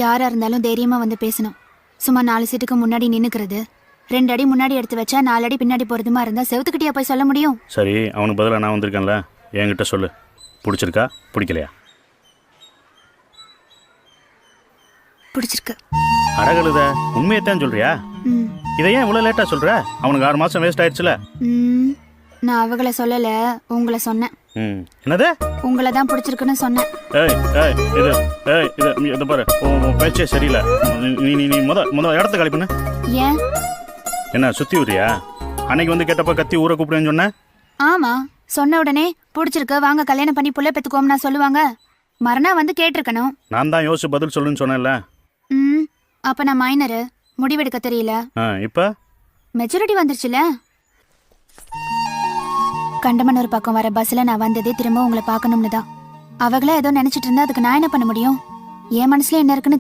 யாரா இருந்தாலும் தைரியமா வந்து பேசணும். சும்மா 4 சீட்டுக்கு முன்னாடி நின்னுக்கிறது, 2 அடி முன்னாடி எடுத்து வச்சா 4 அடி பின்னாடி போறதுமா இருந்தா செவுத்துக்கிட்டியா போய் சொல்ல முடியும்? சரி, அவனுக்கு பதிலாக நான் வந்திருக்கேன்ல, என்கிட்ட சொல்லு. பிடிச்சிருக்கா பிடிக்கலையா? பிடிச்சிருக்கு. அடகழுத, உண்மையத்தான் சொல்றியா? ம். இதை ஏன் இவ்வளோ லேட்டாக சொல்கிற? அவனுக்கு 6 மாதம் வேஸ்ட் ஆயிடுச்சுல. ம். நான் அவங்கள சொல்லல, உங்களை சொன்னேன். என்னது? உங்களை தான் பிடிச்சிருக்குன்னு சொன்னேன். ஏய் ஏய் இது ஏய் இது இது பாரு, உன் பேச்சே சரியில்லை. நீ நீ நீ முத இடத்த காலி பண்ணு. ஏன்? என்ன சுற்றி ஊரியா? அன்னைக்கு வந்து கேட்டப்ப கத்தி ஊரை கூப்பிடுன்னு சொன்னேன். ஆமா, சொன்ன உடனே பிடிச்சிருக்கு வாங்க கல்யாணம் பண்ணி புள்ள பெத்துக்கோம்னா சொல்லுவாங்க. மறுநாள் வந்து கேட்டிருக்கணும். நான் தான் யோசிச்சு பதில் சொல்லுன்னு சொன்னேன்ல. ம். அப்ப நான் மைனரு, முடிவெடுக்க தெரியல. இப்போ மெச்சூரிட்டி வந்துருச்சுல. கண்டமனூர் பக்கம் வர பஸ்ல நான் வந்ததே திரும்ப உங்களை பார்க்கணும்னு தான். அவங்களே ஏதோ நினைச்சிட்டு இருந்தா அதுக்கு நான் என்ன பண்ண முடியும்? என் மனசுல என்ன இருக்குன்னு